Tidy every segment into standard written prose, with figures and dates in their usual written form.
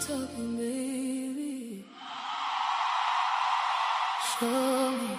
talking, baby. Show me.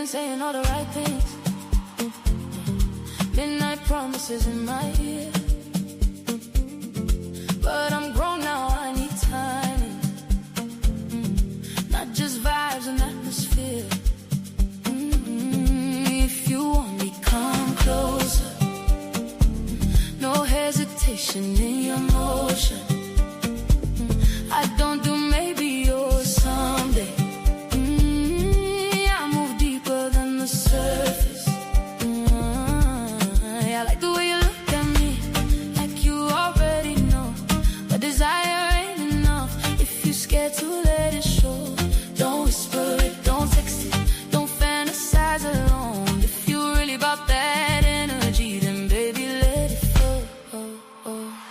Saying all the right things, midnight promises in my ear, but I'm grown now, I need timing, not just vibes and atmosphere. If you want me, come closer, no hesitation in your motion. I don't do maybe or someday. Surface. I like the way you look at me, like you already know. But desire ain't enough if you're scared to let it show. Don't whisper it, don't text it, don't fantasize alone. If you're really about that energy, then baby let it flow.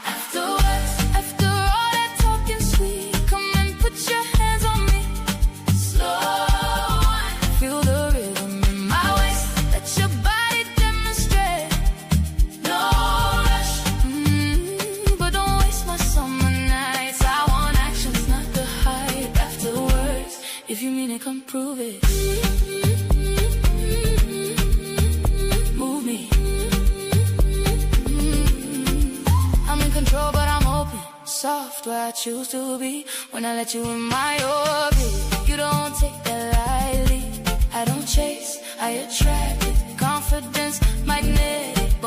Afterwards, after all that talking sweet, come and put your hands on me. Slow, feel the if you mean it, come prove it. Move me. I'm in control, but I'm open. Soft where I choose to be. When I let you in my orbit, you don't take that lightly. I don't chase, I attract it. Confidence, magnetic.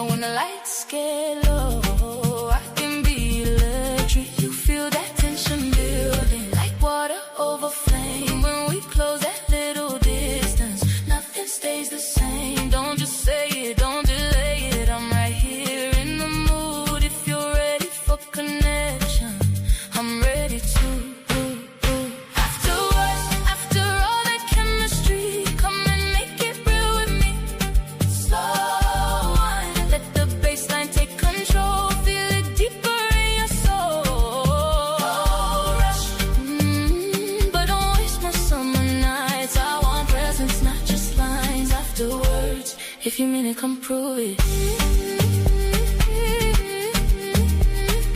If you mean it, come prove it.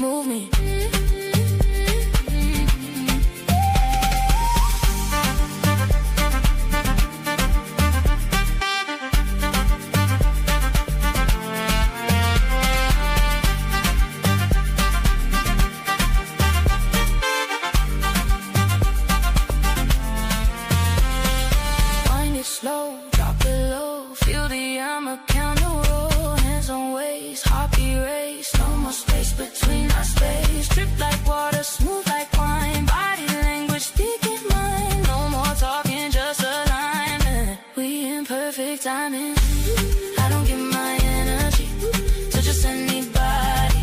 Move me. Wind it slow, drop it low. Feel the armor count the roll. Hands on waist, heartbeat race. No more space between our space. Drip like water, smooth like wine. Body language, speaking mine. No more talking, just alignment. We in perfect timing. I don't give my energy to just anybody.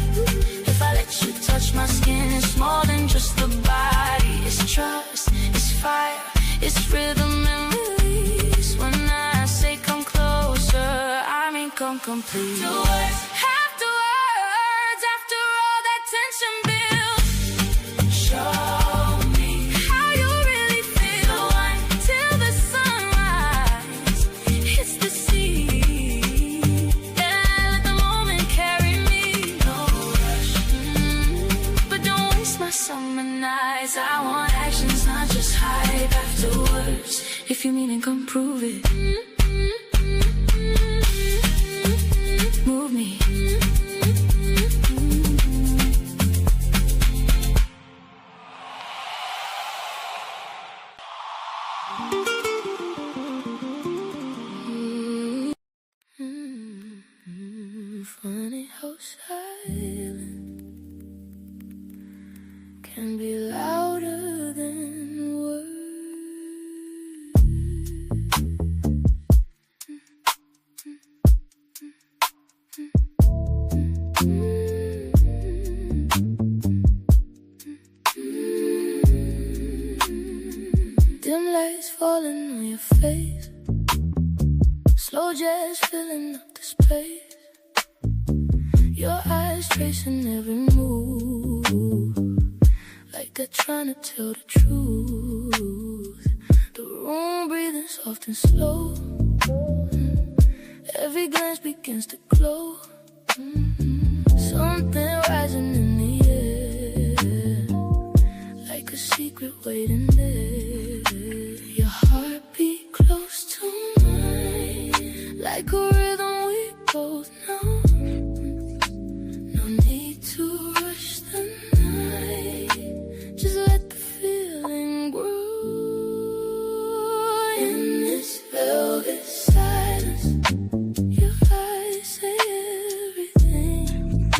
If I let you touch my skin, it's more than just the body. It's trust, it's fire, it's rhythm and release. When I say come closer, I mean come complete. Do words, after words, after all that tension builds. Show me how you really feel. Until the sunrise hits the sea. Yeah, let the moment carry me. No rush, but don't waste my summer nights. I want actions, not just hype. Afterwards, if you mean it, come prove it. Move me. Funny how silent can be louder than words. Dim lights falling on your face. Slow jazz filling up the space. Your eyes tracing every move, like they're trying to tell the truth. The room breathing soft and slow. Every glance begins to glow. Something rising in the air, like a secret waiting there. Your heartbeat close to mine, like a rhythm we both know. No need to rush the night, just let the feeling grow. In this velvet silence, your eyes say everything.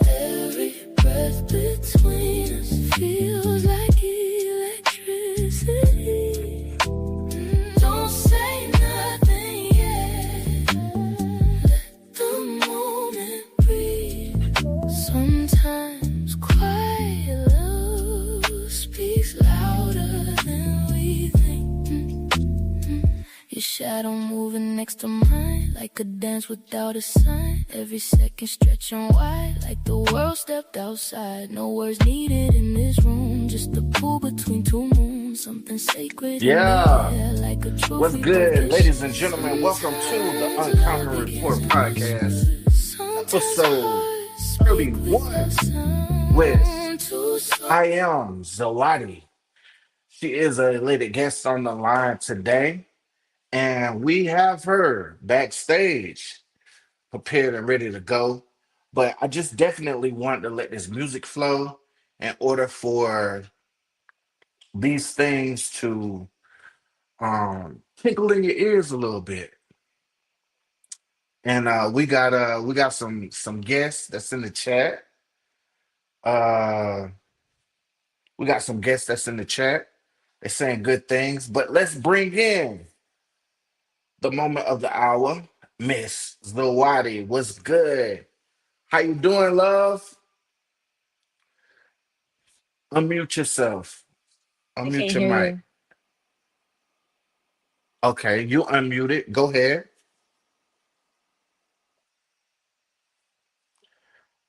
Every breath between us feels like electricity. Don't say nothing yet, let the moment breathe. Sometimes quiet love speaks louder than we think. Your shadow moving next to mine, like a dance without a sign. Every second stretching wide, like the world stepped outside. No words needed in this room, just a pool between two moons. Something sacred in the Yeah. air, like a trophy. What's good, ladies and gentlemen? Welcome to the Uncommon Report podcast, episode 31 with I am Zawadi. She is a lady guest on the line today, and we have her backstage prepared and ready to go. But I just definitely want to let this music flow in order for these things to tickle in your ears a little bit. And we got some guests that's in the chat. Uh we got some guests that's in the chat. They're saying good things, but let's bring in the moment of the hour, Miss Zawadi. What's good? How you doing, love? Unmute yourself. I Unmute can't your hear mic. you. Okay, you unmuted. Go ahead.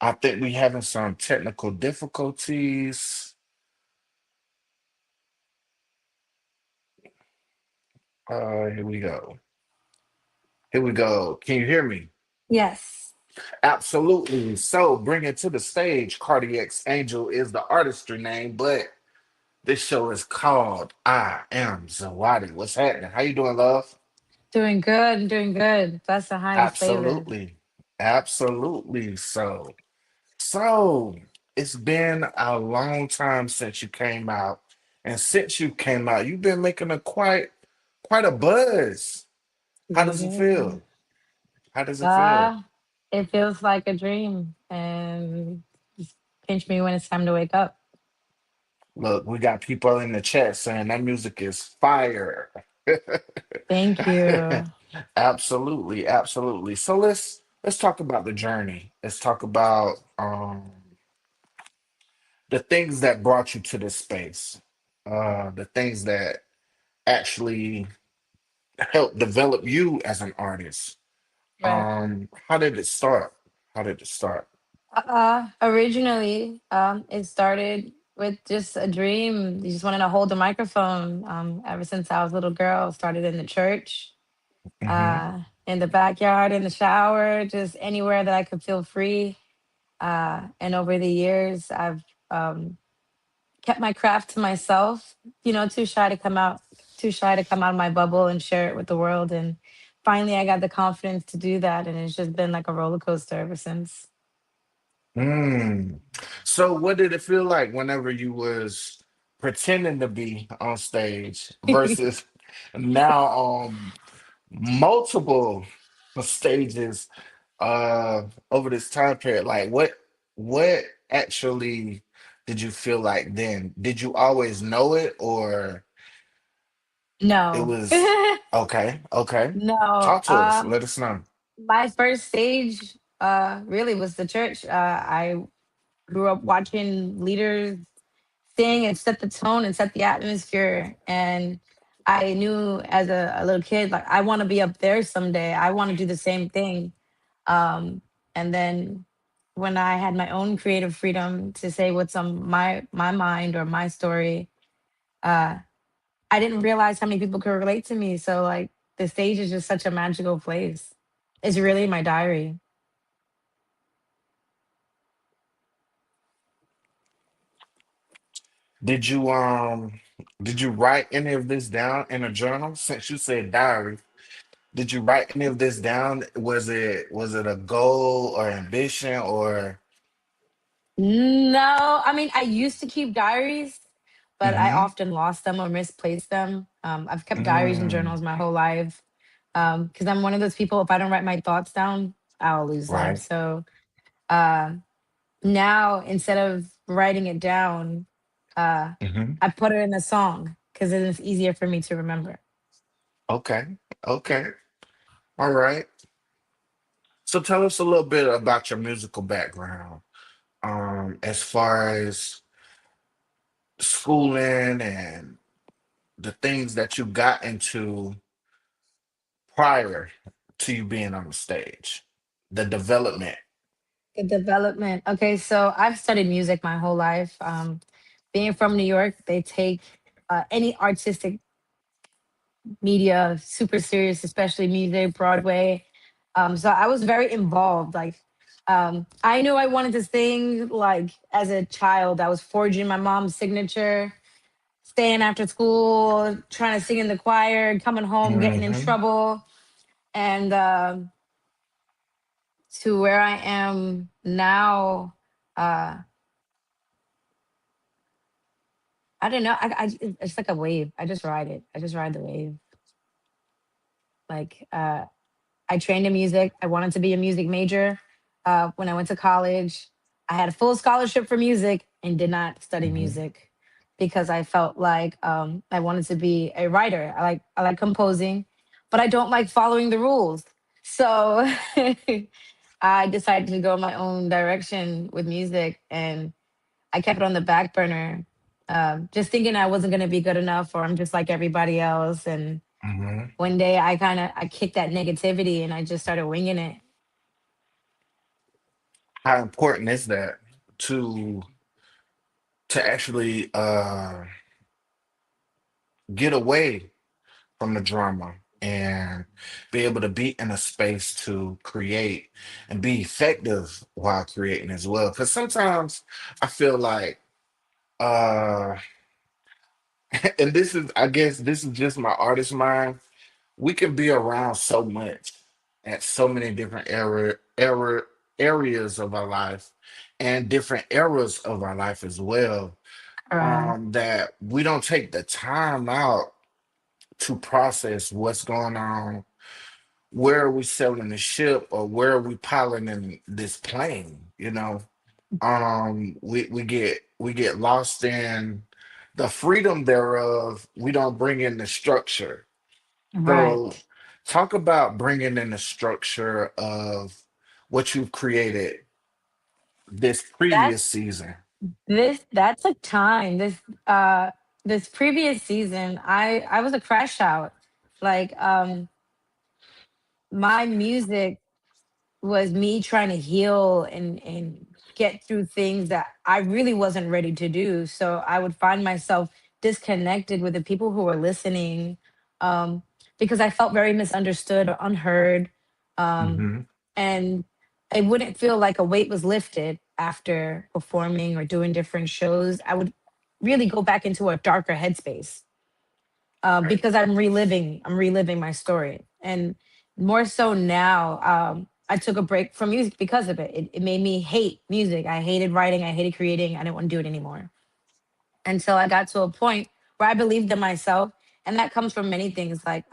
I think we having some technical difficulties. Here we go. Here we go. Can you hear me? Yes. Absolutely. So bring it to the stage. CardixAngel is the artistry name, but this show is called I Am Zawadi. What's happening? How you doing, love? Doing good, doing good. That's the highest flavor. Absolutely. Absolutely. So it's been a long time since you came out. And since you came out, you've been making a quite a buzz. How does it Yeah. feel? How does it feel? Ah, it feels like a dream and just pinch me when it's time to wake up. Look, we got people in the chat saying that music is fire. Thank you. Absolutely, absolutely. So let's talk about the journey. Let's talk about the things that brought you to this space. The things that actually helped develop you as an artist. Right. How did it start? How did it start? Originally, it started with just a dream. You just wanted to hold the microphone. Ever since I was a little girl, started in the church, Hmm. in the backyard, in the shower, just anywhere that I could feel free. And over the years, I've um, kept my craft to myself, too shy to come out of my bubble and share it with the world. And finally, I got the confidence to do that. And it's just been like a roller coaster ever since. Mm. So what did it feel like whenever you was pretending to be on stage versus now on multiple stages over this time period? Like what actually did you feel like then? Did you always know it or it No. was okay, okay. No. Talk to us, let us know. My first stage really was the church. I grew up watching leaders sing and set the tone and set the atmosphere. And I knew as a little kid, like, I want to be up there someday. I want to do the same thing. Um, and then when I had my own creative freedom to say what's on my mind or my story, uh, I didn't realize how many people could relate to me. So like the stage is just such a magical place. It's really my diary. Did you did you write any of this down in a journal since you said diary? Did you write any of this down? Was it a goal or ambition or No, I mean, I used to keep diaries, but I mm-hmm. often lost them or misplaced them. I've kept diaries and Mm, journals my whole life because I'm one of those people, if I don't write my thoughts down, I'll lose them. right. So uh, now instead of writing it down, uh, Hmm. I put it in a song because it is easier for me to remember. Okay. Okay. All right. So tell us a little bit about your musical background. As far as schooling and the things that you got into prior to you being on the stage, the development. The development. Okay, so I've studied music my whole life. Being from New York, they take any artistic media super serious, especially music, Broadway. So I was very involved. Like, I knew I wanted to sing. Like as a child, I was forging my mom's signature, staying after school, trying to sing in the choir, coming home, getting in Hmm. trouble, and to where I am now. Uh, I don't know. It's like a wave. I just ride it. I just ride the wave. Like I trained in music. I wanted to be a music major. When I went to college, I had a full scholarship for music and did not study Hmm. music because I felt like I wanted to be a writer. I like composing, but I don't like following the rules. So I decided to go my own direction with music, and I kept it on the back burner, just thinking I wasn't going to be good enough, or I'm just like everybody else. And Hmm. one day I kicked that negativity and I just started winging it. How important is that to actually get away from the drama? and be able to be in a space to create and be effective while creating as well. Because sometimes I feel like, uh, and this is, I guess, this is just my artist mind. We can be around so much at so many different areas of our life and different eras of our life as well, Correct. that we don't take the time out to process what's going on. Where are we selling the ship, or where are we piloting this plane? We get lost in the freedom thereof. We don't bring in the structure. So Right. talk about bringing in the structure of what you've created this previous That's season. that took time. This previous season, I was a crash out. Like my music was me trying to heal and get through things that I really wasn't ready to do. So I would find myself disconnected with the people who were listening, um, because I felt very misunderstood or unheard. Um, Hmm. and it wouldn't feel like a weight was lifted after performing or doing different shows. I would really go back into a darker headspace, Right. because I'm reliving my story, and more so now. I took a break from music because of it. It made me hate music. I hated writing. I hated creating. I didn't want to do it anymore until I got to a point where I believed in myself, and that comes from many things like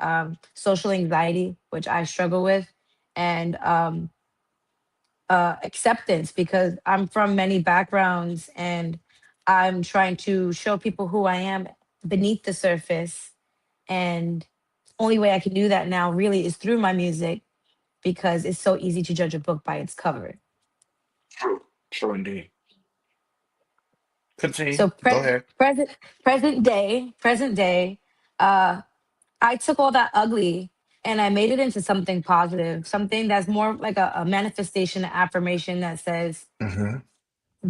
social anxiety, which I struggle with, and acceptance, because I'm from many backgrounds and I'm trying to show people who I am beneath the surface. And only way I can do that now really is through my music, because it's so easy to judge a book by its cover. True. True indeed. Continue. So Go ahead. present day, uh, I took all that ugly and I made it into something positive, something that's more like a manifestation, an affirmation that says, Hmm.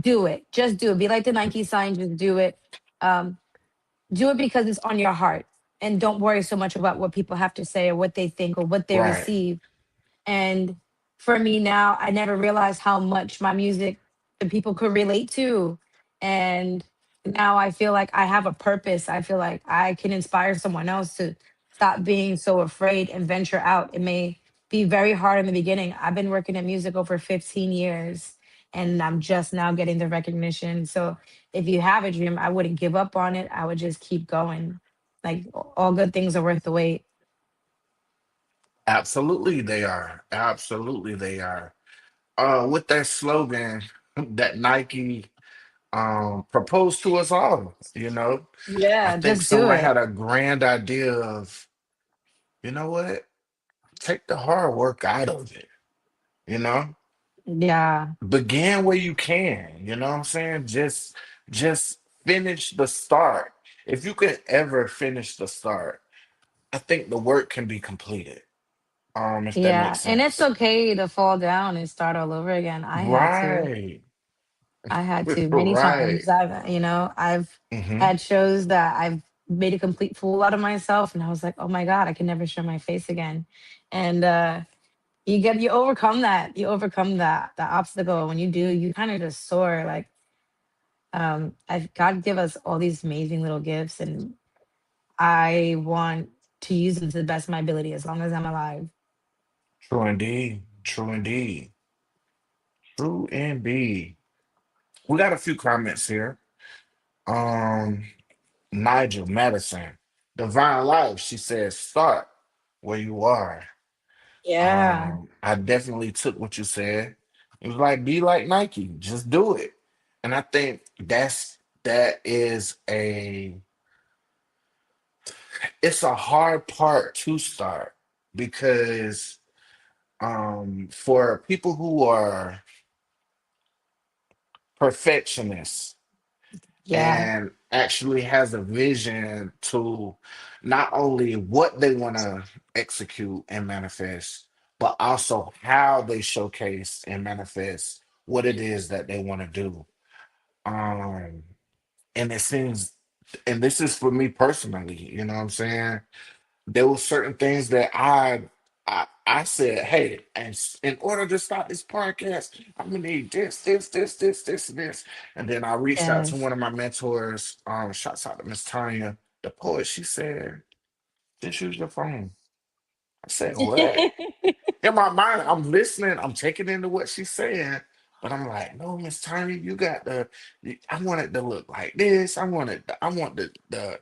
do it, just do it. Be like the Nike sign, just do it. Um, do it because it's on your heart, and don't worry so much about what people have to say or what they think or what they Right. receive. And for me now, I never realized how much my music the people could relate to. And now I feel like I have a purpose. I feel like I can inspire someone else to stop being so afraid and venture out. It may be very hard in the beginning. I've been working in music over 15 years and I'm just now getting the recognition. So if you have a dream, I wouldn't give up on it. I would just keep going. Like all good things are worth the wait. Absolutely, they are. Absolutely, they are. With that slogan that Nike proposed to us all, I Yeah, think just do someone it. had a grand idea of, you know what, take the hard work out of it, you know, Yeah. begin where you can, you know what I'm saying? Just finish the start. If you could ever finish the start, I think the work can be completed. If that Yeah, makes and it's sense. okay to fall down and start all over again. I had to. Right. I had to many Right. times. I've Hmm. had shows that I've made a complete fool out of myself, and I was like, oh my god, I can never show my face again. And you overcome that. You overcome that obstacle. When you do, you kind of just soar. Like I God give us all these amazing little gifts, and I want to use them to the best of my ability as long as I'm alive. True indeed. True indeed. True indeed. We got a few comments here. Um, Nigel Madison, Divine Life. She says, start where you are. Yeah. I definitely took what you said. It was like, be like Nike, just do it. And I think that is it's a hard part to start because for people who are perfectionists Yeah. and actually has a vision to not only what they want to execute and manifest, but also how they showcase and manifest what it is that they want to do. And it seems, and this is for me personally, you know what I'm saying? there were certain things that I said, hey, in order to start this podcast, I'm gonna need this, and this. And then I reached out to Yes. one of my mentors, shouts out to Miss Tanya, the poet. She said, just use your phone. I said, what? In my mind, I'm listening, I'm taking into what she's saying, but I'm like, no, Miss Tanya, you got I want it to look like this. I want the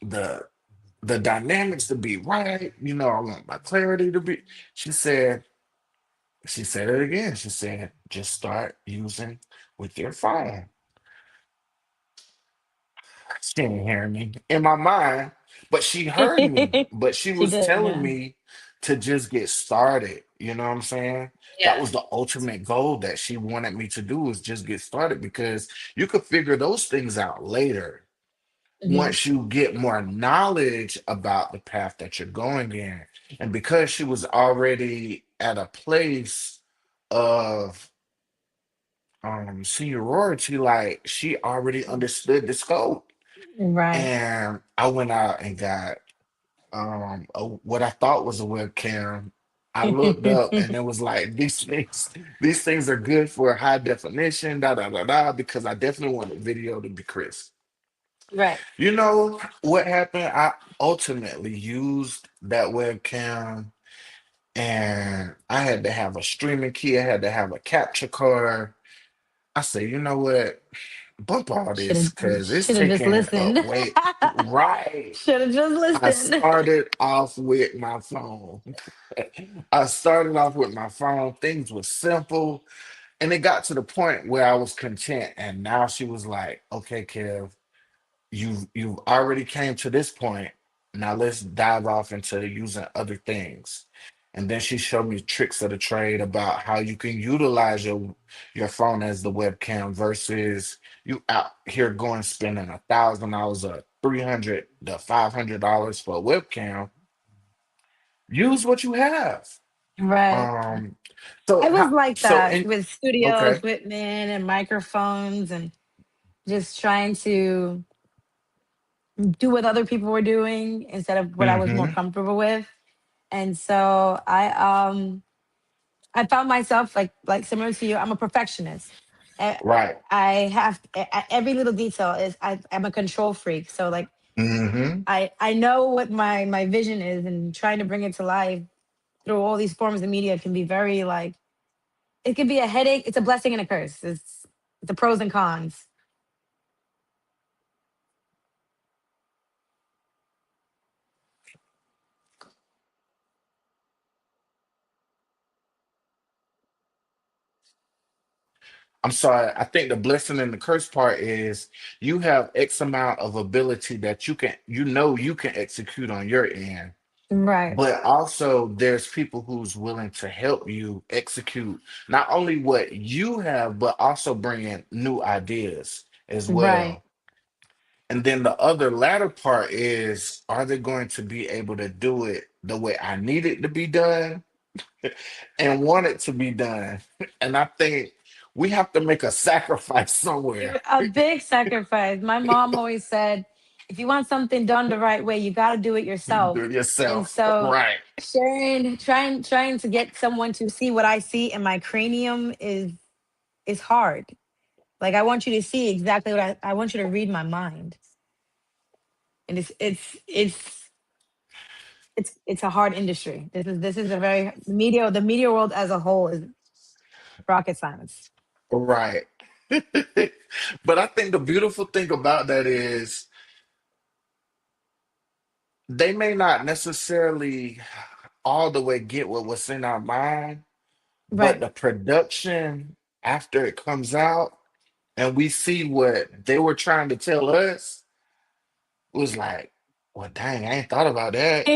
the the dynamics to be right. I want my clarity to be. She said, she said it again. She said, just start using with your phone. She didn't hear me in my mind, but she heard me. But she She was did, telling yeah. me to just get started. You know what I'm saying? That was Yes. the ultimate goal that she wanted me to do was just get started because you could figure those things out later Hmm. once you get more knowledge about the path that you're going in. And because she was already at a place of seniority, like she already understood the scope. Right. And I went out and got what I thought was a webcam. I looked up and it was like these things are good for high definition, da da da da, because I definitely wanted video to be crisp. Right. You know what happened? I ultimately used that webcam and I had to have a streaming key, I had to have a capture card. I said, you know what? Bump all Should this have because it's should have just taking listened. up weight. Right. Should have just I listened. started off with my phone. I started off with my phone. Things were simple. And it got to the point where I was content. And now she was like, okay, Kev, you've already came to this point. Now let's dive off into using other things. And then she showed me tricks of the trade about how you can utilize your phone as the webcam versus you out here going spending $1,000 or 300 to $500 for a webcam. Use what you have. Right. Um, I so was how like so that in with studio okay. equipment and microphones and just trying to do what other people were doing instead of what I was more Hmm. comfortable with. And so I found myself like similar to you. I'm a perfectionist. I, Right. I have every little detail is I'm a control freak. So like Hmm. I know what my vision is and trying to bring it to life through all these forms of media can be very like it can be a headache. It's a blessing and a curse. It's the pros and cons. I'm sorry. I think the blessing and the curse part is you have X amount of ability that you can execute on your end. Right. But also there's people who's willing to help you execute not only what you have, but also bring in new ideas as Right. well. And then the other latter part is, are they going to be able to do it the way I need it to be done and want it to be done? And I think we have to make a sacrifice somewhere. A big sacrifice. My mom always said, if you want something done the right way, you got to do it yourself. Do it And yourself. so Right. trying to get someone to see what I see in my cranium is hard. Like I want you to see exactly what I want you to read my mind. And it's a hard industry. This is a very the media world as a whole is rocket science. Right. But I think the beautiful thing about that is they may not necessarily all the way get what's in our mind, but Right. the production after it comes out and we see what they were trying to tell us was like, well, dang, I ain't thought about that.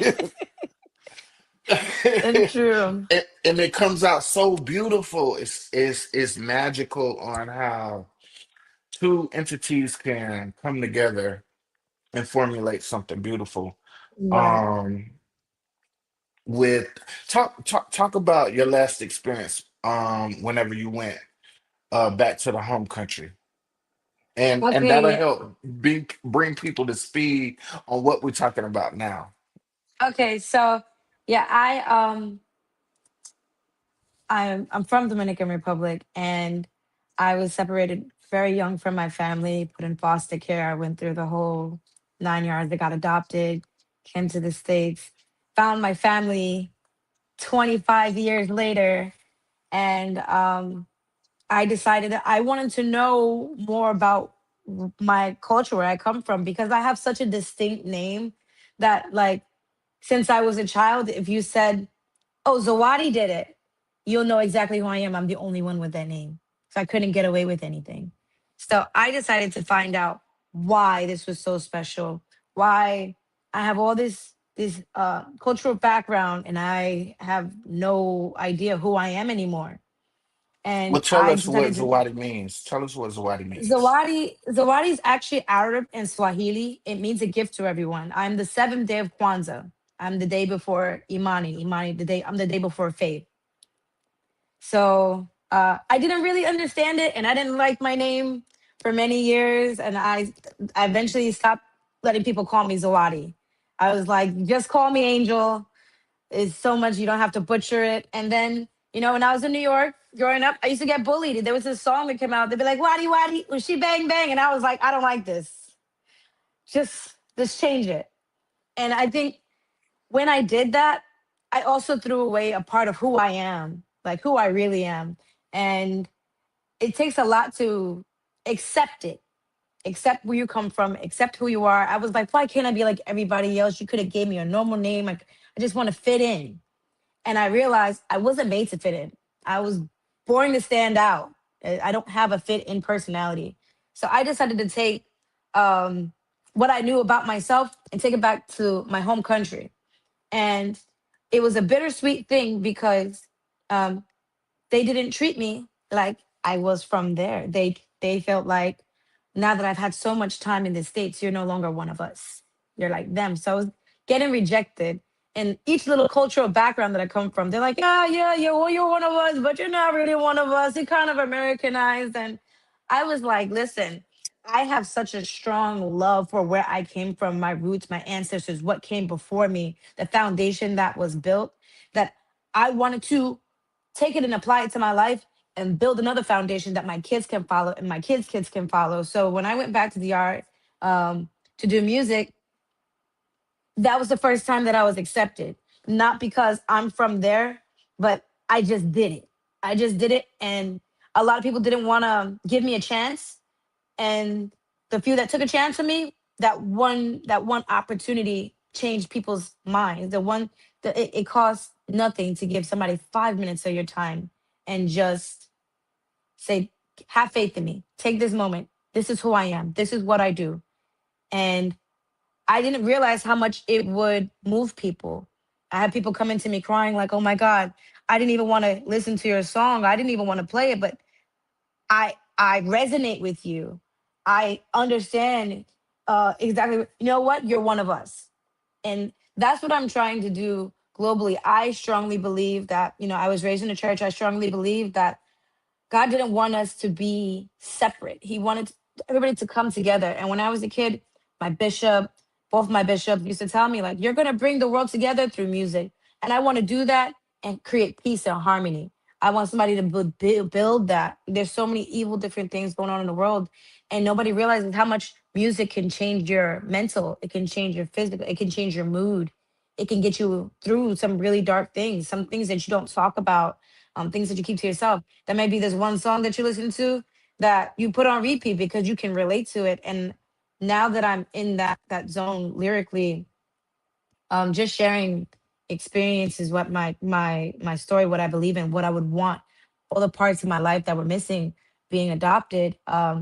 That's and, true. and it comes out so beautiful. It's magical on how two entities can come together and formulate something beautiful. Right. Um, with talk about your last experience whenever you went back to the home country. and that'll Okay, help bring people to speed on what we're talking about now. okay. So yeah, I'm from Dominican Republic, and I was separated very young from my family, put in foster care. I went through the whole 9 yards. I got adopted, came to the States, found my family 25 years later, and I decided that I wanted to know more about my culture, where I come from, because I have such a distinct name that, like, since I was a child, if you said, "Oh, Zawadi did it," you'll know exactly who I am. I'm the only one with that name. So I couldn't get away with anything. So I decided to find out why this was so special, why I have all this cultural background and I have no idea who I am anymore. Well, And tell I us what decided to Zawadi means. Tell us what Zawadi means. Zawadi is actually Arab and Swahili. It means a gift to everyone. I'm the seventh day of Kwanzaa. I'm the day before Imani. Imani, the day I'm the day before faith. So I didn't really understand it, and I didn't like my name for many years. And I eventually stopped letting people call me Zawadi. I was like, just call me Angel. It's so much, you don't have to butcher it. And then, when I was in New York growing up, I used to get bullied. There was this song that came out. They'd be like, "Waddy Waddy, was she bang bang?" And I was like, I don't like this. Just change it. And I think when I did that, I also threw away a part of who I am, like who I really am. And it takes a lot to accept it, accept where you come from, accept who you are. I was like, why can't I be like everybody else? You could have gave me a normal name. Like, I just want to fit in. And I realized I wasn't made to fit in. I was born to stand out. I don't have a fit in personality. So I decided to take um, what I knew about myself and take it back to my home country. And it was a bittersweet thing because um, they didn't treat me like I was from there. They felt like, now that I've had so much time in the States, you're no longer one of us. You're like them. So I was getting rejected. And each little cultural background that I come from, they're like, yeah, yeah, yeah, well, you're one of us, but you're not really one of us. You're kind of Americanized. And I was like, listen, I have such a strong love for where I came from, my roots, my ancestors, what came before me, the foundation that was built, that I wanted to take it and apply it to my life and build another foundation that my kids can follow and my kids' kids can follow. So when I went back to the art to do music, that was the first time that I was accepted. Not because I'm from there, but I just did it. I just did it. And a lot of people didn't want to give me a chance. And the few that took a chance on me, that one opportunity changed people's minds. It costs nothing to give somebody 5 minutes of your time and just say, have faith in me. Take this moment. This is who I am. This is what I do. And I didn't realize how much it would move people. I had people coming to me crying, like, "Oh my God, I didn't even want to listen to your song. I didn't even want to play it, but I resonate with you. I understand exactly. You know what? You're one of us." And that's what I'm trying to do globally. I strongly believe that, I was raised in a church. I strongly believe that God didn't want us to be separate. He wanted everybody to come together. And when I was a kid, my bishop, both my bishops used to tell me, like, you're going to bring the world together through music. And I want to do that and create peace and harmony. I want somebody to build that. There's so many evil, different things going on in the world. And nobody realizes how much music can change your mental, it can change your physical, it can change your mood. It can get you through some really dark things, some things that you don't talk about, things that you keep to yourself. That might be this one song that you listen to that you put on repeat because you can relate to it. And now that I'm in that zone lyrically, just sharing experiences, what my story, what I believe in, what I would want, all the parts of my life that were missing being adopted. I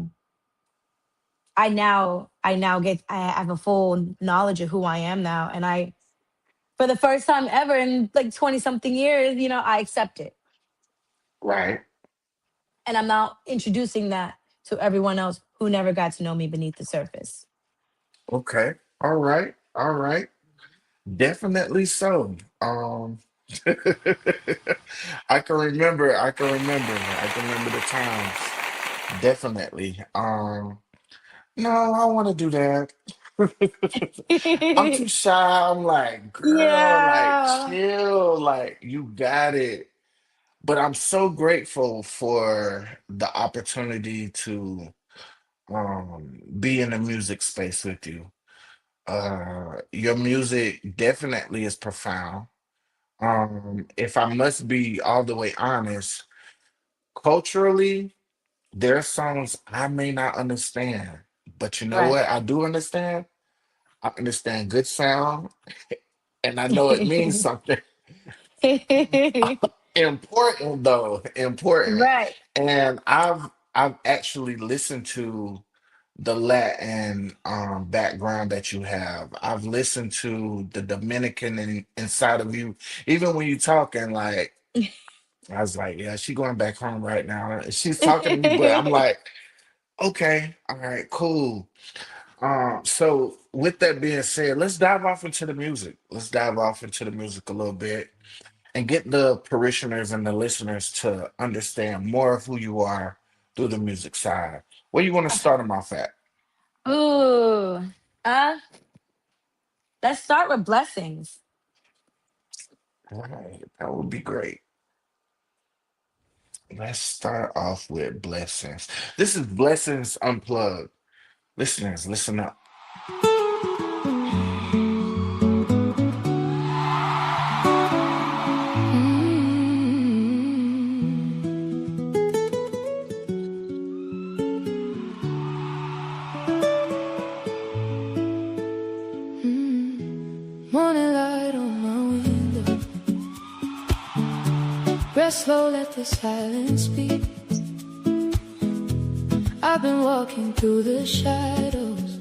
have a full knowledge of who I am now, and I, for the first time ever in like 20 something years, I accept it. Right. And I'm now introducing that to everyone else who never got to know me beneath the surface. Okay. All right. All right. Definitely so. I can remember. I can remember. I can remember the times. Definitely. No, I want to do that. I'm too shy. I'm like, girl, like, Yeah. chill. Like, you got it. But I'm so grateful for the opportunity to be in the music space with you. Your music definitely is profound. If I must be all the way honest, culturally, there are songs I may not understand, but you know Right. what? I do understand. I understand good sound, and I know it means something important, though, important. Right. And I've actually listened to the Latin background that you have. I've listened to the Dominican inside of you. Even when you talking, like I was like, yeah, she going back home right now. She's talking to me, but I'm like, okay, all right, cool. So with that being said, let's dive off into the music. Let's dive off into the music a little bit and get the parishioners and the listeners to understand more of who you are through the music side. Where you want to start them off at? Ooh. Uh, let's start with blessings. All right, that would be great. Let's start off with blessings. This is Blessings Unplugged. Listeners, listen up. Morning light on my window. Rest slow, let the silence speak. I've been walking through the shadows,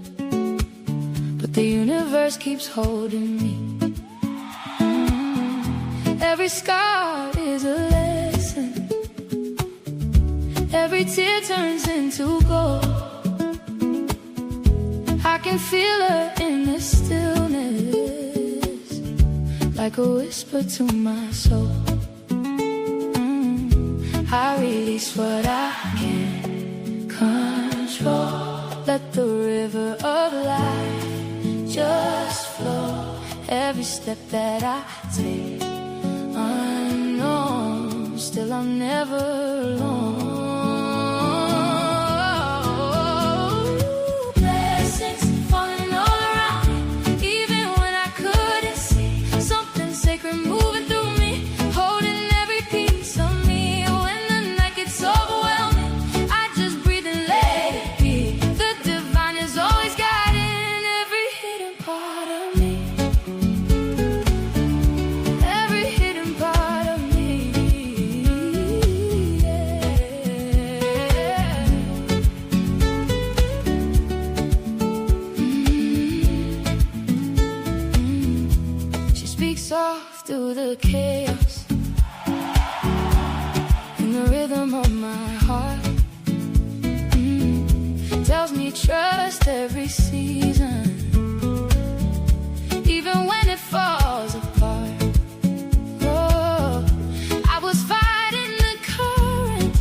but the universe keeps holding me. Every scar is a lesson. Every tear turns into gold. I can feel her in the stillness, like a whisper to my soul. I release what I can't control. Let the river of life just flow. Every step that I take, unknown, still I'm never alone. Blessings falling all around me, even when I couldn't see. Something sacred moving through me, holding every piece of me. When the night gets overwhelming, I just breathe and let it be. The divine is always guiding every hidden part of me. Every hidden part of me. She speaks soft through the chaos, in the rhythm of my heart. Tells me trust every season, even when it falls apart. Oh, I was fighting the current,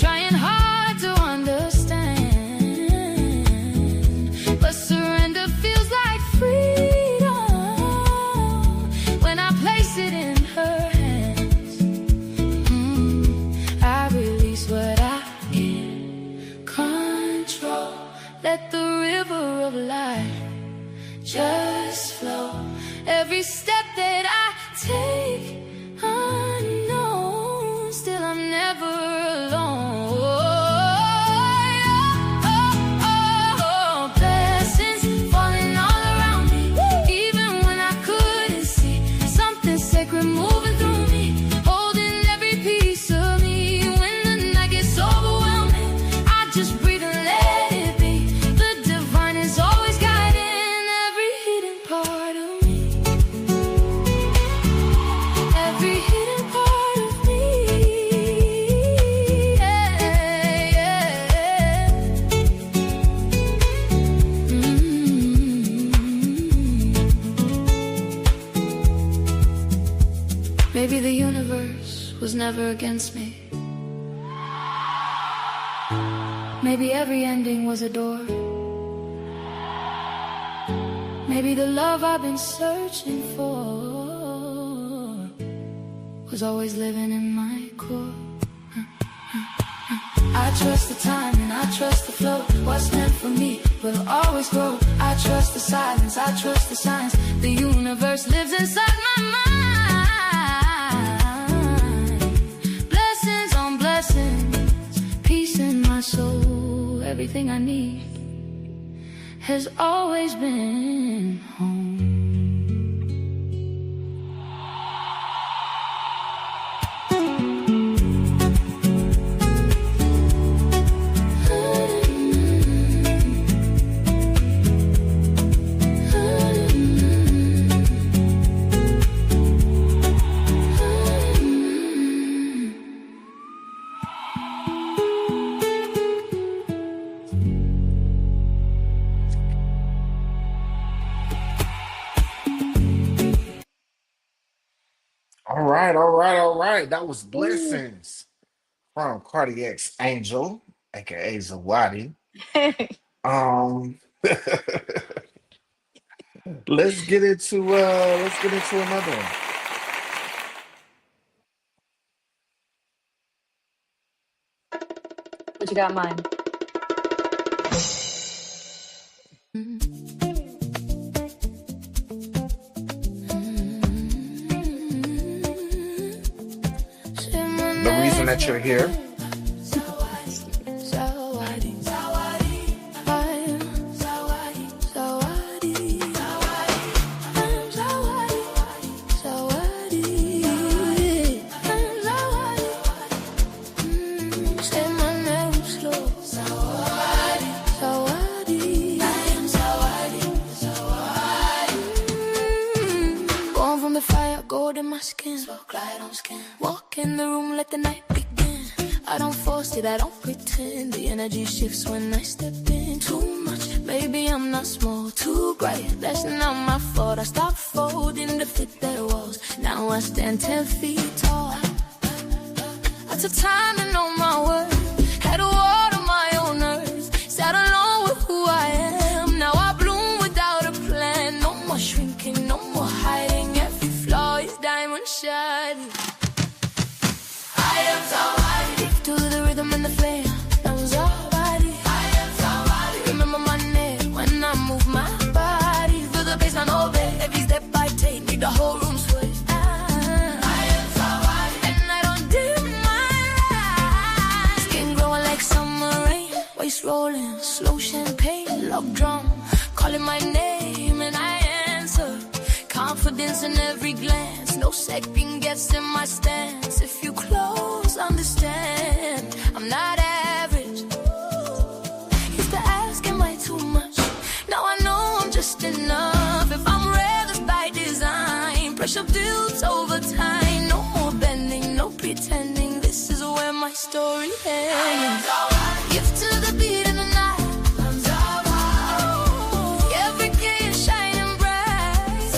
trying hard to understand, but surrender feels like freedom when I place it in her hands. I release what I can't control. Let the river of life just flow. Every step that I take, unknown, still I'm never alone. Blessings falling all around me, even when I couldn't see. Something sacred moving through me, holding every piece of me. When the night gets overwhelming, I just breathe and let it be. The divine is always guiding every hidden part of me. Every hidden part of me. Yeah, yeah. Maybe the universe was never against me. Maybe every ending was a door. Maybe the love I've been searching for was always living in my core. I trust the time and I trust the flow. What's meant for me will always grow. I trust the silence, I trust the signs. The universe lives inside my mind. Blessings on blessings, peace in my soul. Everything I need has always been home. All right, all right, all right. That was Blessings from CardixAngel, aka Zawadi. Um, let's get into another one. What you got mine? The reason that you're here. Walk in the room, let the night begin. I don't force it, I don't pretend. The energy shifts when I step in. Too much, maybe I'm not small. Too bright, that's not my fault. I stopped folding to fit their walls. Now I stand 10 feet tall. I took time to know my worth. Had to water my own nerves. Sat alone with who I am. Now I bloom without a plan. No more shrinking, no more hiding. Every flaw is diamond shining. I am Zawadi. To the rhythm and the flame. I'm Zawadi. I am Zawadi. Remember my name when I move my body. Feel the baseline obey. Every step I take, make the whole room sway. I am Zawadi. And I don't dim my light. Skin growing like summer rain. Waist rolling, slow champagne. Love drum, calling my name and I answer. Confidence in every glance. No second guessing my stance. If you close, understand I'm not average. Used to ask, am I too much? Now I know I'm just enough. If I'm rare, that's by design. Pressure builds over time. No more bending, no pretending. This is where my story ends. Give to the beat in the night. Every day is shining bright.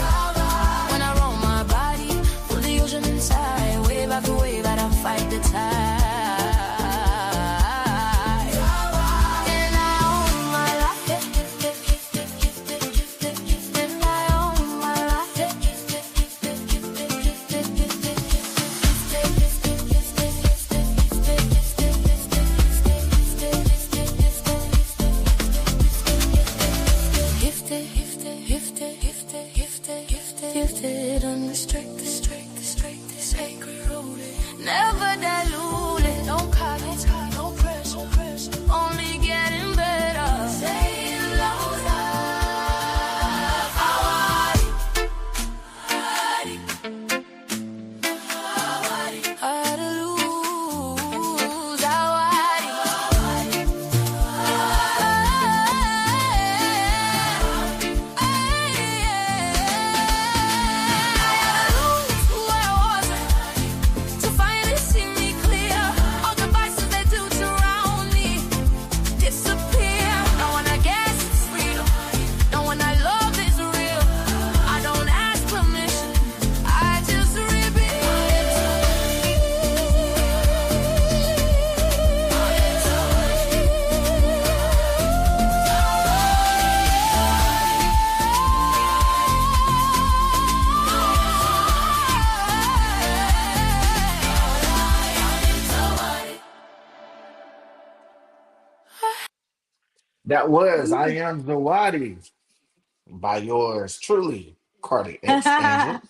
When I roll my body, feel the ocean inside. Wave after wave, I don't fight the tide. And I own my life. And I own my life. Gifted, unrestricted, sacred rooted, never diluted, no comments, no pressure, only getting better. Saying louder, I had to lose, That was I Am Zawadi by yours truly, Cardi X Angel.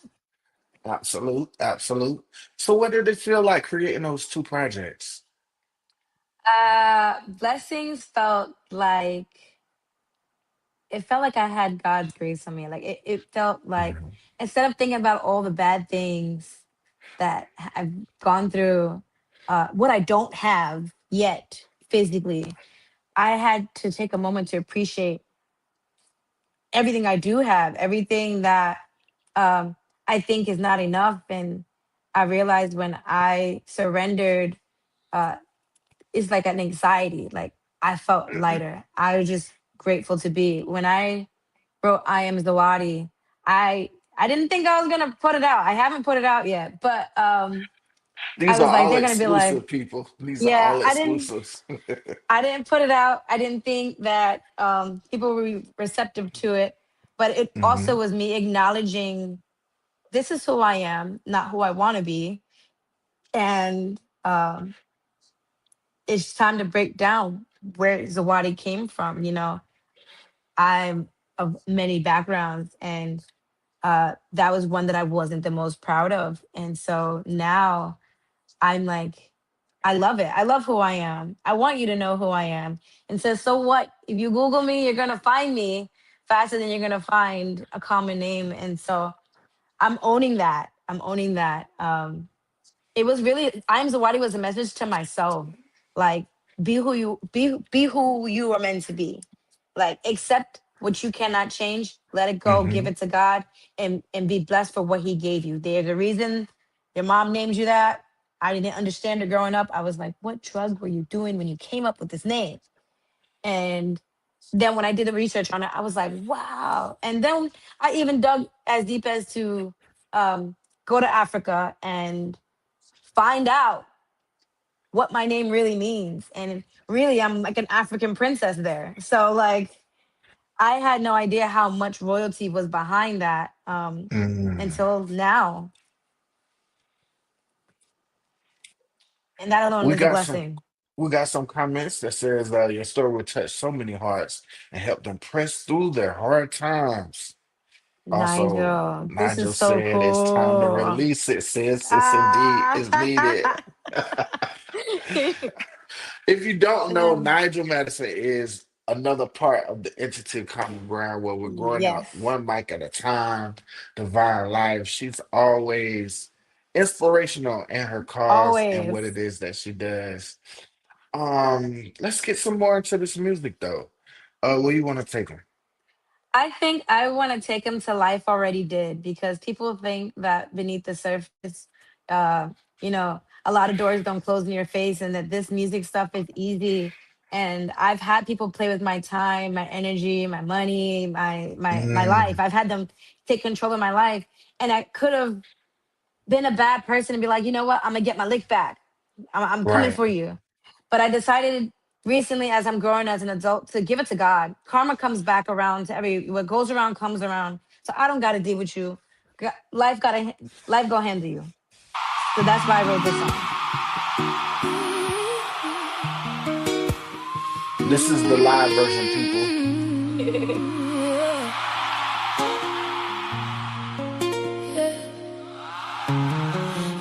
Absolute, absolute. So what did it feel like creating those two projects? Blessings felt like it felt like I had God's grace on me. Like it felt like Mhm. instead of thinking about all the bad things that I've gone through, what I don't have yet physically, I had to take a moment to appreciate everything I do have, everything that um, I think is not enough. And I realized when I surrendered, uh, it's like an anxiety. Like I felt lighter. I was just grateful to be. When I wrote "I Am Zawadi," I didn't think I was gonna put it out. I haven't put it out yet, but I These are was like, all they're gonna be like, exclusive, people. These are yeah, all exclusives. I didn't put it out. I didn't think that people would be receptive to it, but it also Hmm. was me acknowledging this is who I am, not who I want to be, and it's time to break down where Zawadi came from. You know, I'm of many backgrounds, and that was one that I wasn't the most proud of, and so now I'm like, I love it. I love who I am. I want you to know who I am. And so what? If you Google me, you're gonna find me faster than you're gonna find a common name. And so I'm owning that. I'm owning that. It was really I'm Zawadi was a message to myself. Like be who you are meant to be. Like accept what you cannot change, let it go, give Hmm. it to God, and be blessed for what He gave you. There's a reason your mom named you that. I didn't understand it growing up. I was like, what drug were you doing when you came up with this name? And then when I did the research on it, I was like, wow. And then I even dug as deep as to um, go to Africa and find out what my name really means. And really, I'm like an African princess there. So, like, I had no idea how much royalty was behind that Mm. until now. And that alone We is a got some. blessing. We got some comments that says your story will touch so many hearts and help them press through their hard times. Also, Nigel, this is Nigel so said it's time to cool. release it, sis. It's indeed Ah. is needed. If you don't know, Nigel Madison is another part of the entity common ground where we're growing up Yes, one mic at a time, divine life. She's always inspirational in her cause and what always. it is that she does. Let's get some more into this music though. Where you want to take them? I think I want to take him to life already did because people think that beneath the surface, uh, a lot of doors don't close in your face and that this music stuff is easy. And I've had people play with my time, my energy, my money, my life. Mm, I've had them take control of my life. And I could have been a bad person and be like, you know what? I'm gonna get my lick back. I'm coming right. for you. But I decided recently, as I'm growing as an adult, to give it to God. Karma comes back around to what goes around comes around. So I don't got to deal with you. Life go handle you. So that's why I wrote this song. This is the live version, people.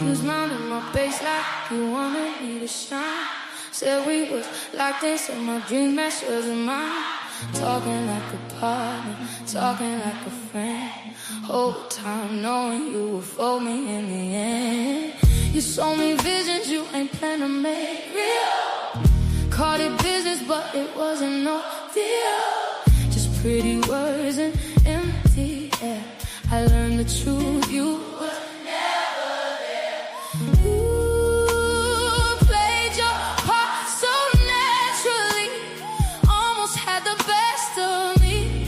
You was mounting my bass like you wanted me to shine. Said we was locked in, said my dream match wasn't mine. Talking like a partner, talking like a friend. Whole time knowing you would fold me in the end. You sold me visions you ain't plan to make real. Called it business but it wasn't no deal. Just pretty words and empty air. I learned the truth, you was never there. Ooh, played your part so naturally. Almost had the best of me.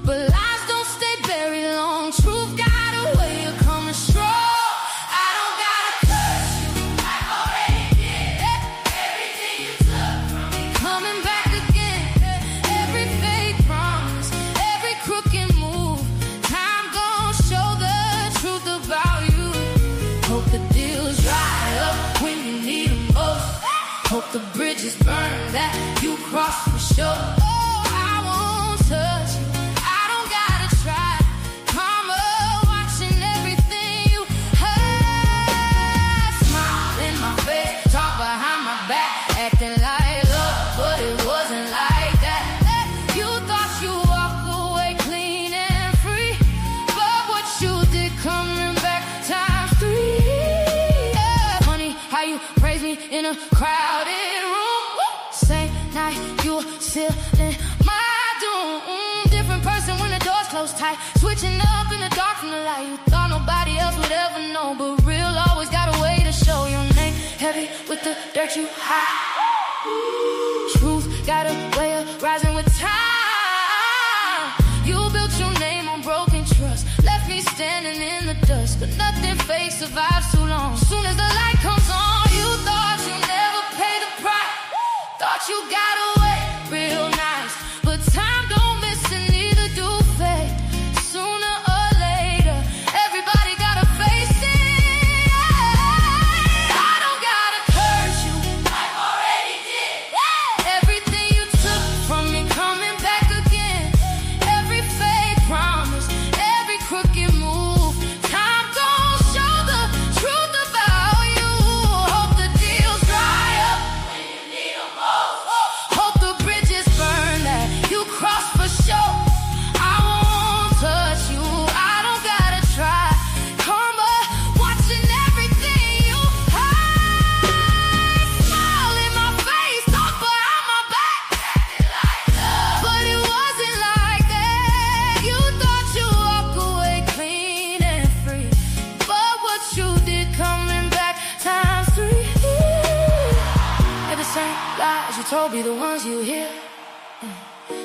But lies don't stay very long. Truth got a way of coming strong. I don't gotta curse you, I already did. Everything you took from me coming back again. Every fake promise, every crooked move. Time gon' show the truth about you. Hope the deals dry up when you need them most. Hope the bridges burn that you crossed for sure. show. Oh, I won't touch you. I don't gotta try. Karma watching everything you heard. Smile in my face, talk behind my back, acting like love, but it wasn't like that. You thought you walked away clean and free, but what you did coming back times 3. Yeah. Funny how you praise me in a crowded room. Same night you were still in my doom. Different person when the doors closed tight. Switching up in the dark from the light. You thought nobody else would ever know, but real always got a way to show your name. Heavy with the dirt you hide. Truth got a way of rising with time. You built your name on broken trust, left me standing in the dust, but nothing fake survives too long. Soon as the light comes on, you thought you never pay the price. Thought you got away real nice, but time don't listen, neither do fate. Sooner or later, everybody gotta face it. I don't gotta curse you, I already did. Everything you took from me coming back again. Every fake promise, every crooked move. Time gon' show the truth about you. Hope the deals dry up when you need them most. Hope the bridges burn that you cross for sure. I won't touch you, I don't gotta try. Karma watching everything you hide. Smile in my face, talk behind my back, but it wasn't like that. You thought you walked away clean and free, but what you did coming back times 3. They're the same lies you told be the ones you hear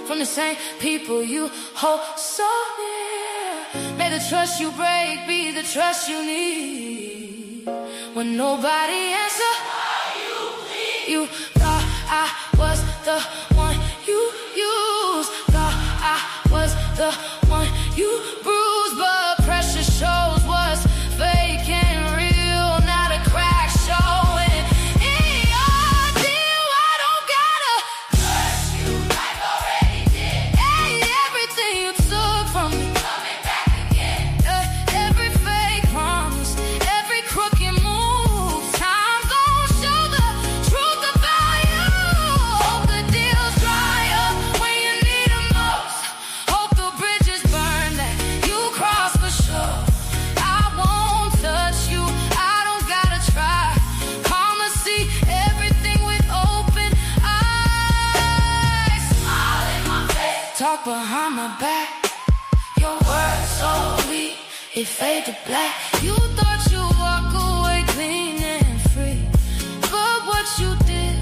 from the same people you hold so near. May the trust you break be the trust you need. When nobody answer, you thought I was the one you used. Thought I was the one you bruised, but pressure shows what's fake and real, not a crack showing. In your deal, I don't gotta curse you, I already did. Hey, everything you took from me coming back again. Every fake promise, every crooked move. Time gon' show the truth about you. Hope the deals dry up when you need them most. Hope the bridges burn that you cross for sure. I won't touch you, I don't gotta try. Karma see everything with open eyes. Smile in my face, talk behind my back. Your words so weak, it fade to black. You thought you walk away clean and free, but what you did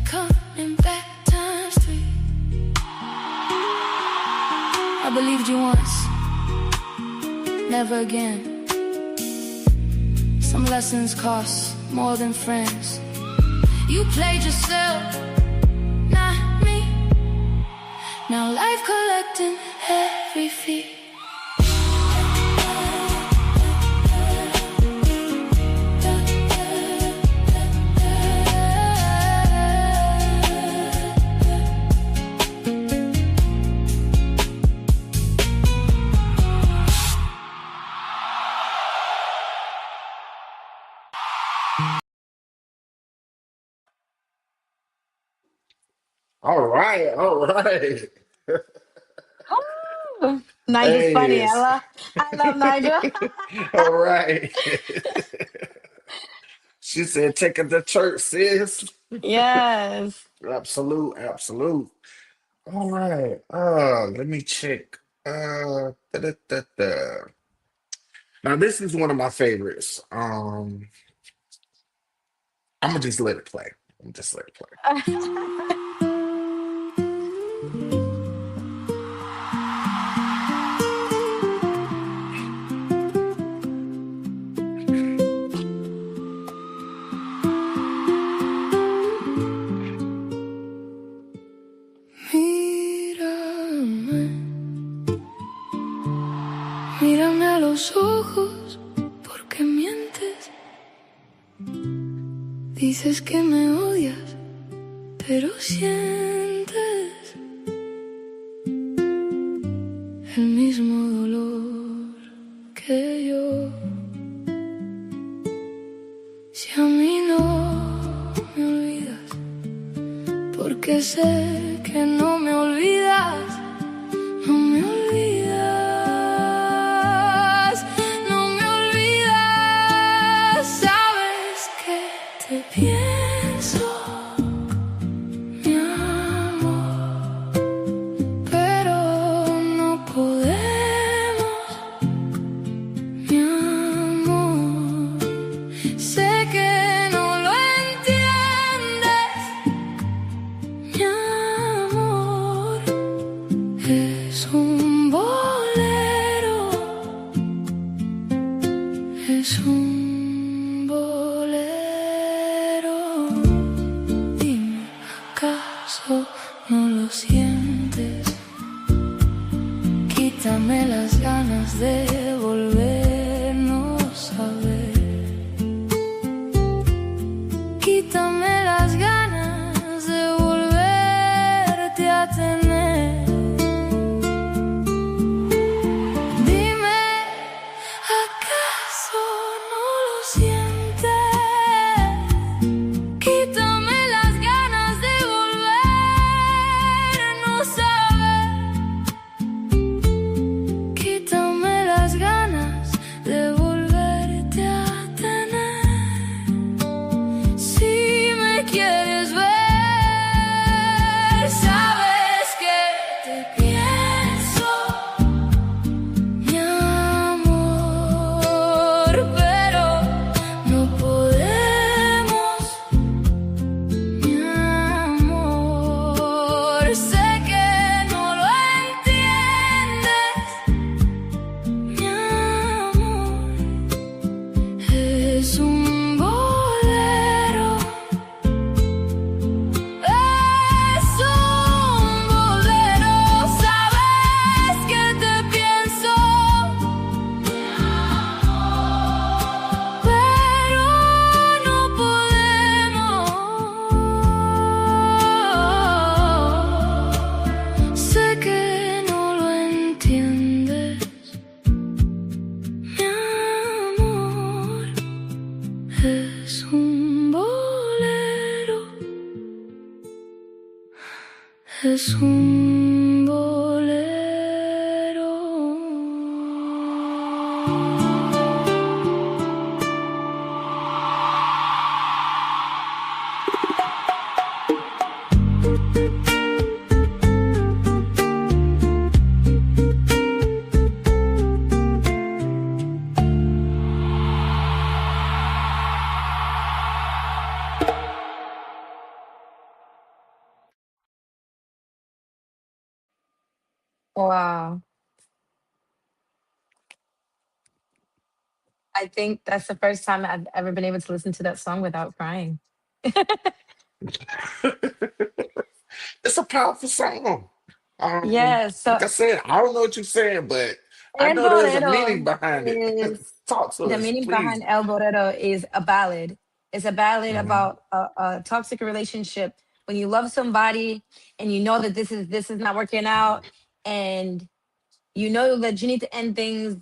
coming back times 3. I believed you once, never again. Some lessons cost more than friends. You played yourself, not me. Now life collecting every fee. All right, all right. Ooh, Nigel's funny. Hey, I love Nigel. all right. She said, take it to church, sis. Yes. Absolute, absolute. All right. Let me check. Da. Now this is one of my favorites. I'm gonna just let it play. I'm just let it play. Mírame, mírame a los ojos, porque mientes. Dices que me odias, pero sientes el mismo dolor que yo. Si a mí no me olvidas, porque sé que no me olvidas, no me olvidas, no me olvidas. Sabes que te pienso, mi amor, pero no podemos, mi amor. Sé que no lo entiendes, mi amor. Es un bolero, es un bolero. Dime, ¿acaso no lo sientes? Quítame las ganas de volvernos a ver. Quítame las ganas de volverte a tener. Dime, ¿acaso no lo sientes? Quítame las ganas de volvernos a ver. Quítame las ganas de volverte a tener. Si me quieres ver, sabes que te pienso, mi amor, pero no podemos, mi amor. Sé que no lo entiendes, mi amor. Es un bolero, es un bolero. Sabes que te pienso, mi amor, pero no podemos. Sé que no lo entiendes, mi amor. Es un bolero, es un bolero. Wow. I think that's the first time I've ever been able to listen to that song without crying. It's a powerful song. Yes. Like So I said, I don't know what you're saying, but I El know there's a Bolero meaning behind it. is Talk to the us, meaning please. behind El Bolero is a ballad. It's a ballad Hmm. about a toxic relationship. When you love somebody and you know that this is not working out, and you know that you need to end things,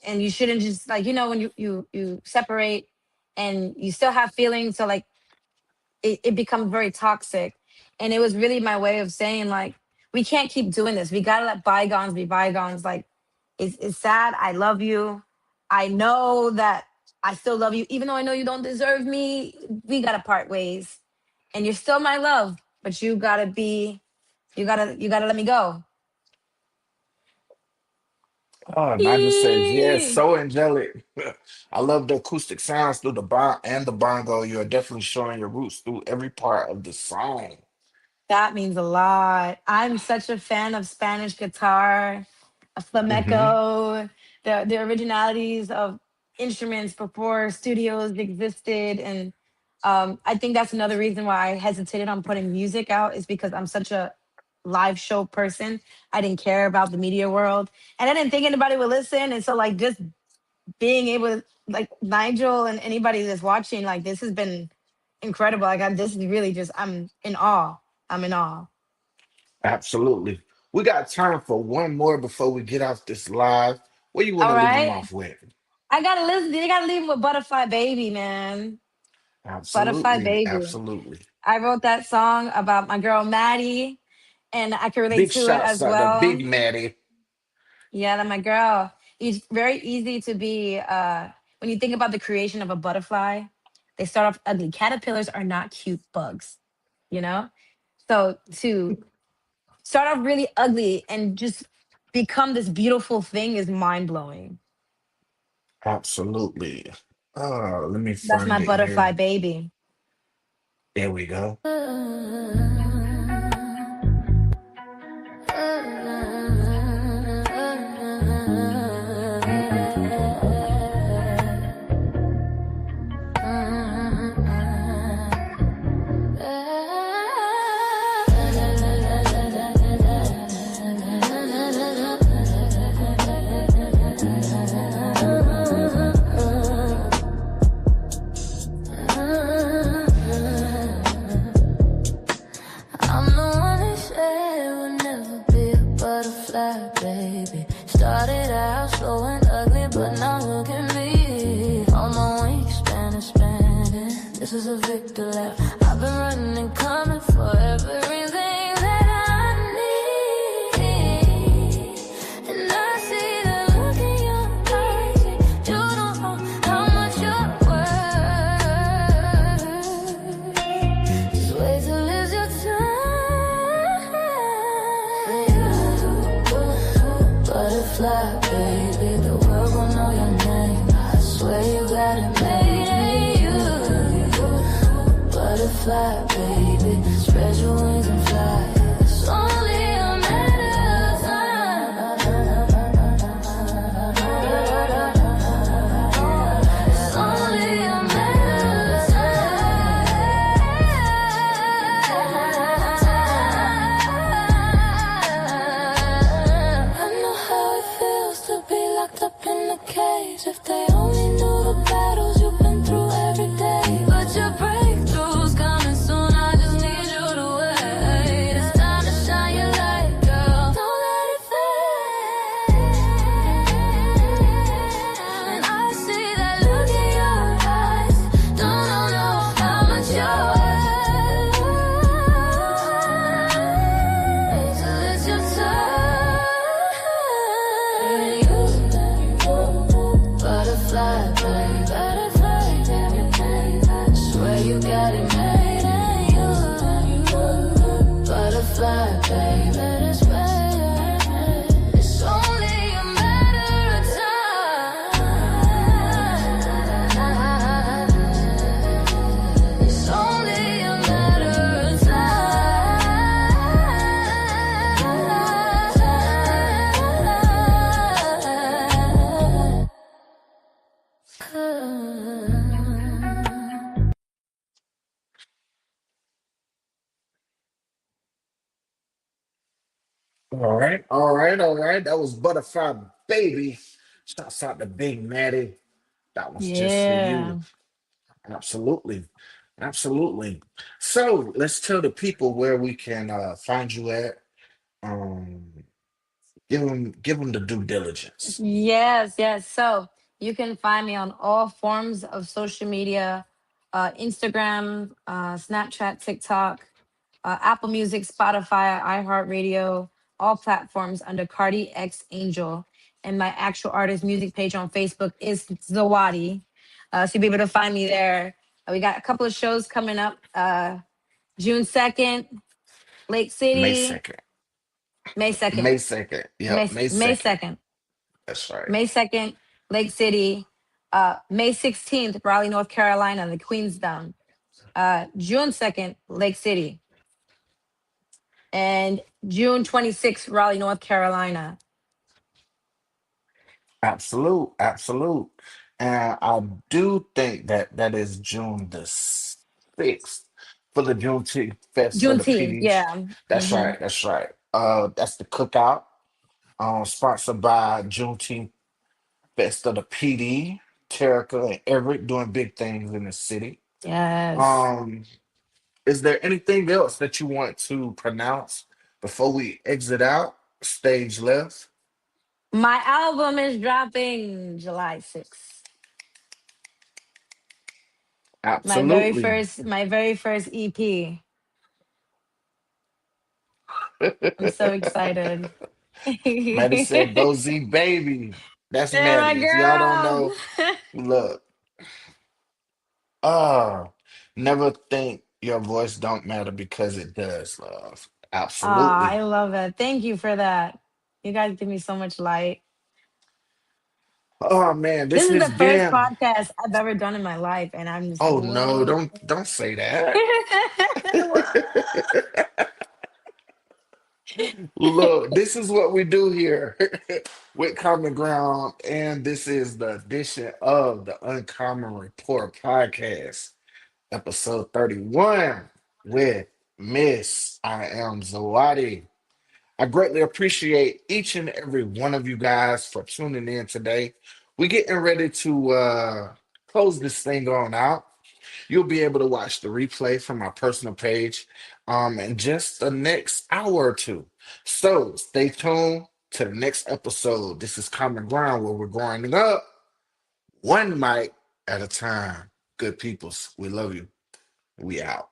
and you shouldn't just like when you separate and you still have feelings, so like it becomes very toxic. And it was really my way of saying like we can't keep doing this. We gotta let bygones be bygones. Like it's sad. I love you. I know that I still love you, even though I know you don't deserve me. We gotta part ways, and you're still my love, but you gotta let me go. Oh, Nigel says, yes, Eee. so angelic. I love the acoustic sounds through the and the bongo. You're definitely showing your roots through every part of the song. That means a lot. I'm such a fan of Spanish guitar, of Hmm. flamenco, the originalities of instruments before studios existed. And I think that's another reason why I hesitated on putting music out, is because I'm such a live show person. I didn't care about the media world, and I didn't think anybody would listen. And so like just being able to, like Nigel and anybody that's watching, like this has been incredible. Like this is really just, I'm in awe. I'm in awe. Absolutely. We got time for one more before we get off this live. What you want All to leave them right. off with? I gotta listen. You gotta leave with Butterfly Baby, man. Butterfly Absolutely. Baby. Absolutely. I wrote that song about my girl Maddie, and I can relate Big to it shots as out to Big well. Maddie. Yeah, that my girl. It's very easy to be when you think about the creation of a butterfly, they start off ugly. Caterpillars are not cute bugs, you know? So to start off really ugly and just become this beautiful thing is mind blowing. Absolutely. Let me That's my find it butterfly here. baby. There we go. I'm the one they said would never be a butterfly, baby. Started out slow and ugly, but now look at me. All my wings expanding. This is a victor lap. I've been running and coming for everything that I need. And I see the look in your eyes. You don't know how much you're worth. Just wait till it's your time. Butterfly, baby, the world gon' know your name. I swear you got it made. You, butterfly, baby, spread your wings and fly. It's only a matter of time. It's only a matter of time. I know how it feels to be locked up in a cage. If they only knew the battles you've been through every day. But your breakthrough's coming soon. I just need you to wait. It's time to shine your light, girl. Don't let it fade. And I see that look in your eyes. Don't know how much you're worth. Wait till it's your turn. You, butterfly, baby, butterfly, baby. Swear you got it made. And you, butterfly, baby, that's right. It's only a matter of time. It's only a matter of time. All right. All right. All right. That was Butterfly Baby. Shouts out to Big Maddie. That was just for you. Yeah. Absolutely. Absolutely. So let's tell the people where we can find you at. Um, give them the due diligence. Yes, yes. So you can find me on all forms of social media, Instagram, Snapchat, TikTok, Apple Music, Spotify, iHeartRadio, all platforms under Cardi X Angel. And my actual artist music page on Facebook is Zawadi. So you'll be able to find me there. We got a couple of shows coming up. June 2nd, Lake May City, 2nd. May 2nd, May 2nd. Yep, May May 2nd. 2nd. That's right. May 2nd, Lake City. May 16th, Raleigh, North Carolina, the Queensdown. June 2nd, Lake City. And June 26th, Raleigh, North Carolina. Absolute, absolute. And I do think that that is June the 6th for the Juneteenth Fest of the Juneteenth, PD. yeah. That's Hmm. right, that's right. That's the cookout, sponsored by Juneteenth Fest of the PD. Terica and Everett doing big things in the city. Yes. Um, Is there anything else that you want to pronounce before we exit out? Stage left. My album is dropping July 6th. Absolutely. My very first EP. I'm so excited. Maddie said, Yeah, "Go Z baby." That's my Maddie. If y'all don't girl. know, look. Oh, never think your voice don't matter because it does, love. Ah, Absolutely. I love it. Thank you for that. You guys give me so much light. Oh man, this This is has the first been. podcast I've ever done in my life, and I'm just like, Oh no, whoa. don't say that. What? Look, this is what we do here with Common Ground, and this is the edition of the Uncommon Report podcast, episode 31, with Miss I Am Zawadi. I greatly appreciate each and every one of you guys for tuning in today. We're getting ready to close this thing on out. You'll be able to watch the replay from my personal page in just the next hour or two. So stay tuned to the next episode. This is Common Ground where we're growing up one mic at a time. Good peoples, we love you. We out.